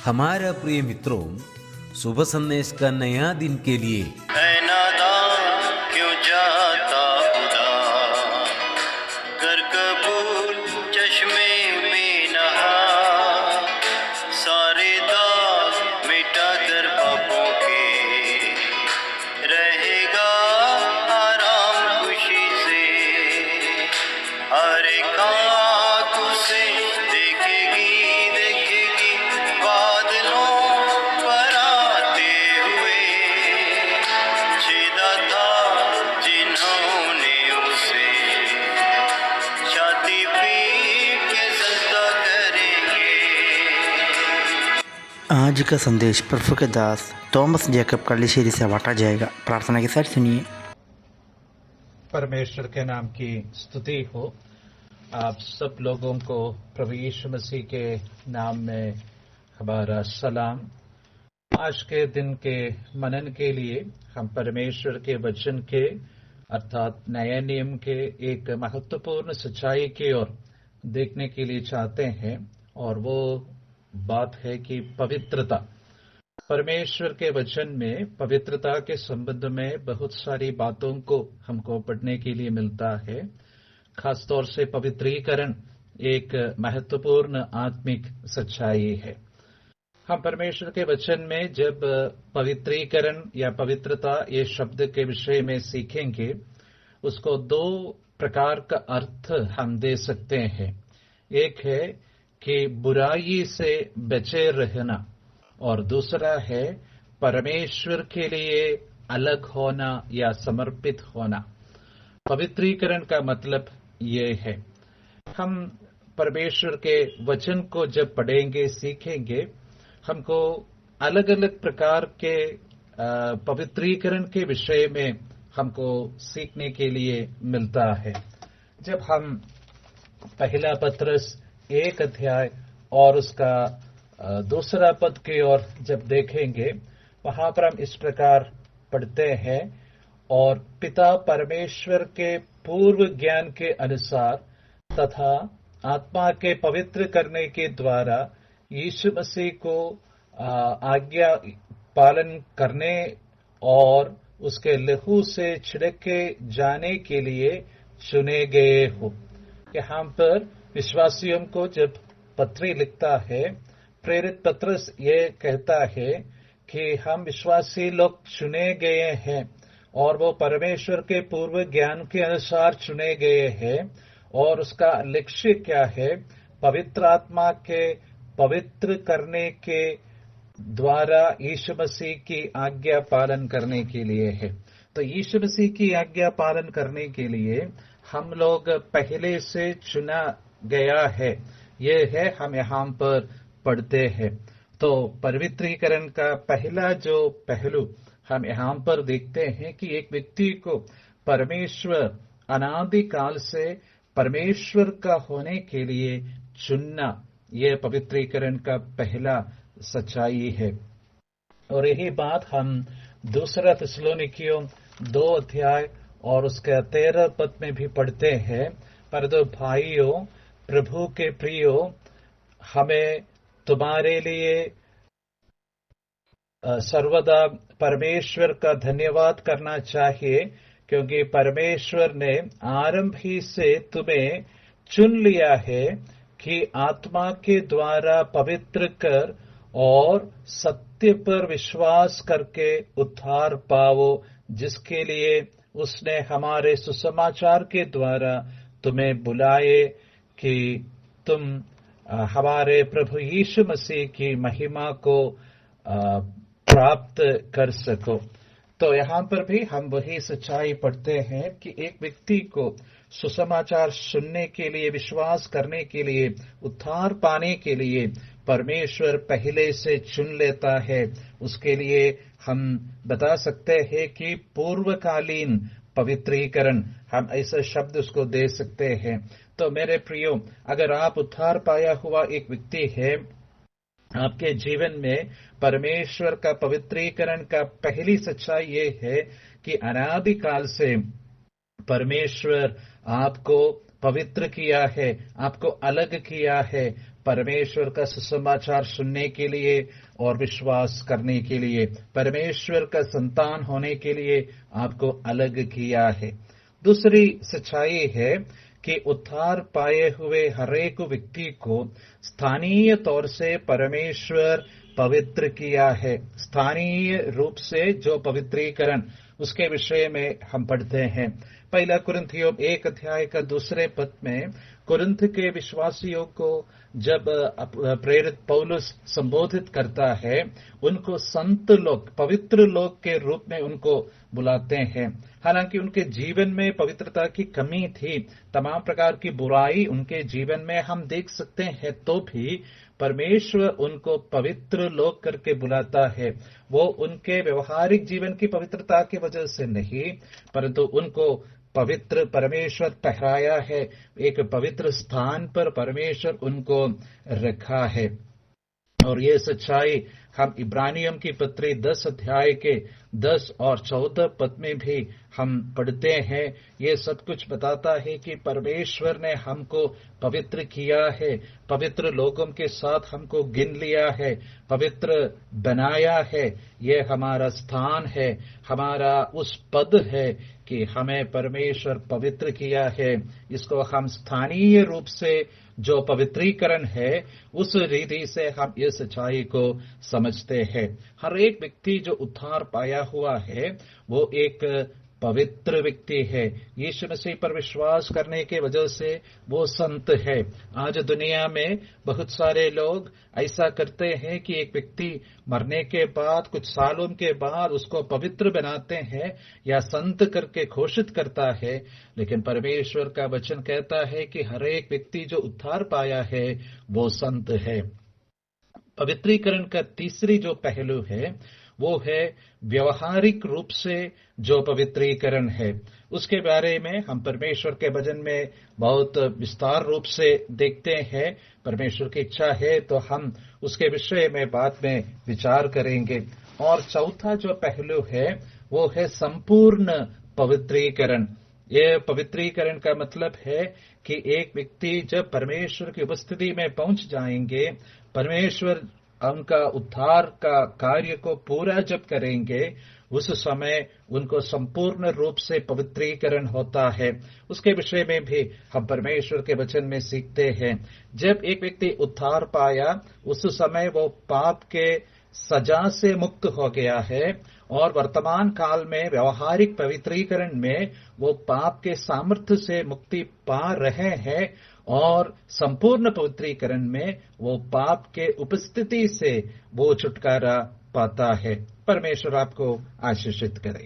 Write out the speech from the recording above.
हमारा प्रिय मित्रों, शुभ संदेश का नया दिन के लिए ऐ नादान क्यों जाता उदास, कर कबूल चश्मे में नहा, सारे दाग मिटा कर पापों के, रहेगा आराम खुशी से। हर एक आँख उसे देखेगी देखेगी, बादलों पर आते हुए। छेदा था जिन्होंने उसे, छाती पीट के सजदा करेंगे। आज का संदेश प्रभु के दास थॉमस जैकब कल्लीशेरी से बांटा जाएगा। प्रार्थना के साथ सुनिए। परमेश्वर के नाम की स्तुति हो। आप सब लोगों को प्रभु यीशु मसीह के नाम में हमारा सलाम। आज के दिन के मनन के लिए हम परमेश्वर के वचन के अर्थात नए नियम के एक महत्वपूर्ण सच्चाई की ओर देखने के लिए चाहते हैं, और वो बात है कि पवित्रता। परमेश्वर के वचन में पवित्रता के संबंध में बहुत सारी बातों को हमको पढ़ने के लिए मिलता है। खासतौर से पवित्रीकरण एक महत्वपूर्ण आत्मिक सच्चाई है। हम परमेश्वर के वचन में जब पवित्रीकरण या पवित्रता ये शब्द के विषय में सीखेंगे, उसको दो प्रकार का अर्थ हम दे सकते हैं। एक है कि बुराई से बचे रहना, और दूसरा है परमेश्वर के लिए अलग होना या समर्पित होना। पवित्रीकरण का मतलब ये है, हम परमेश्वर के वचन को जब पढ़ेंगे सीखेंगे, हमको अलग अलग प्रकार के पवित्रीकरण के विषय में हमको सीखने के लिए मिलता है। जब हम पहला पत्रस 1 अध्याय और उसका दूसरा पद की ओर जब देखेंगे, वहां पर हम इस प्रकार पढ़ते हैं, और पिता परमेश्वर के पूर्व ज्ञान के अनुसार तथा आत्मा के पवित्र करने के द्वारा यीशु मसीह को आज्ञा पालन करने और उसके लहू से छिड़के जाने के लिए चुने गए हो। यहाँ पर विश्वासियों को जब पत्री लिखता है, प्रेरित पत्रस ये कहता है कि हम विश्वासी लोग चुने गए हैं, और वो परमेश्वर के पूर्व ज्ञान के अनुसार चुने गए हैं। और उसका लक्ष्य क्या है? पवित्र आत्मा के पवित्र करने के द्वारा यीशु मसीह की आज्ञा पालन करने के लिए है। तो यीशु मसीह की आज्ञा पालन करने के लिए हम लोग पहले से चुना गया है, ये है हम यहाँ पर पढ़ते हैं। तो पवित्रीकरण का पहला जो पहलू हम यहाँ पर देखते हैं कि एक व्यक्ति को परमेश्वर अनादि काल से परमेश्वर का होने के लिए चुनना, यह पवित्रीकरण का पहला सच्चाई है। और यही बात हम दूसरा थिस्सलुनीकियों 2 अध्याय और उसके 13 पद में भी पढ़ते हैं। परंतु भाइयों, प्रभु के प्रियो, हमें तुम्हारे लिए सर्वदा परमेश्वर का धन्यवाद करना चाहिए, क्योंकि परमेश्वर ने आरंभ ही से तुम्हें चुन लिया है कि आत्मा के द्वारा पवित्र कर और सत्य पर विश्वास करके उद्धार पाओ, जिसके लिए उसने हमारे सुसमाचार के द्वारा तुम्हें बुलाए कि तुम हमारे प्रभु यीशु मसीह की महिमा को प्राप्त कर सको। तो यहाँ पर भी हम वही सच्चाई पढ़ते हैं कि एक व्यक्ति को सुसमाचार सुनने के लिए, विश्वास करने के लिए, उद्धार पाने के लिए परमेश्वर पहले से चुन लेता है। उसके लिए हम बता सकते हैं कि पूर्वकालीन पवित्रीकरण, हम ऐसा शब्द उसको दे सकते हैं। तो मेरे प्रियो, अगर आप उद्धार पाया हुआ एक व्यक्ति है, आपके जीवन में परमेश्वर का पवित्रीकरण का पहली सच्चाई ये है कि अनादि काल से परमेश्वर आपको पवित्र किया है, आपको अलग किया है, परमेश्वर का सुसमाचार सुनने के लिए और विश्वास करने के लिए, परमेश्वर का संतान होने के लिए आपको अलग किया है। दूसरी सच्चाई है कि उद्धार पाए हुए हरेक व्यक्ति को स्थानीय तौर से परमेश्वर पवित्र किया है। स्थानीय रूप से जो पवित्रीकरण, उसके विषय में हम पढ़ते हैं। पहला कुरिन्थियों 1 अध्याय का 2 पद में कुरिन्थ के विश्वासियों को जब प्रेरित पौलुस संबोधित करता है, उनको संत लोग, पवित्र लोग के रूप में उनको बुलाते हैं। हालांकि उनके जीवन में पवित्रता की कमी थी, तमाम प्रकार की बुराई उनके जीवन में हम देख सकते हैं, तो भी परमेश्वर उनको पवित्र लोग करके बुलाता है। वो उनके व्यवहारिक जीवन की पवित्रता की वजह से नहीं, परंतु उनको पवित्र परमेश्वर ठहराया है। एक पवित्र स्थान पर परमेश्वर उनको रखा है। और ये सच्चाई हम इब्रानियों की पत्री 10 अध्याय के 10 और 14 पद में भी हम पढ़ते हैं। ये सब कुछ बताता है कि परमेश्वर ने हमको पवित्र किया है, पवित्र लोगों के साथ हमको गिन लिया है, पवित्र बनाया है। ये हमारा स्थान है, हमारा उस पद है कि हमें परमेश्वर पवित्र किया है। इसको हम स्थानीय रूप से जो पवित्रीकरण है, उस रीति से हम इस सच्चाई को समझते हैं। हर एक व्यक्ति जो उद्धार पाया हुआ है, वो एक पवित्र व्यक्ति है। यीशु मसीह पर विश्वास करने के वजह से वो संत है। आज दुनिया में बहुत सारे लोग ऐसा करते हैं कि एक व्यक्ति मरने के बाद, कुछ सालों के बाद उसको पवित्र बनाते हैं या संत करके घोषित करता है। लेकिन परमेश्वर का वचन कहता है कि हर एक व्यक्ति जो उद्धार पाया है, वो संत है। पवित्रीकरण का तीसरी जो पहलू है, वो है व्यवहारिक रूप से जो पवित्रीकरण है। उसके बारे में हम परमेश्वर के वचन में बहुत विस्तार रूप से देखते हैं। परमेश्वर की इच्छा है तो हम उसके विषय में बाद में विचार करेंगे। और चौथा जो पहलू है, वो है संपूर्ण पवित्रीकरण। ये पवित्रीकरण का मतलब है कि एक व्यक्ति जब परमेश्वर की उपस्थिति में पहुंच जाएंगे, परमेश्वर उनका उद्धार का कार्य को पूरा जब करेंगे, उस समय उनको संपूर्ण रूप से पवित्रीकरण होता है। उसके विषय में भी हम परमेश्वर के वचन में सीखते हैं। जब एक व्यक्ति उद्धार पाया, उस समय वो पाप के सजा से मुक्त हो गया है और वर्तमान काल में व्यवहारिक पवित्रीकरण में वो पाप के सामर्थ्य से मुक्ति पा रहे हैं और संपूर्ण पवित्रीकरण में वो पाप के उपस्थिति से वो छुटकारा पाता है। परमेश्वर आपको आशीषित करे।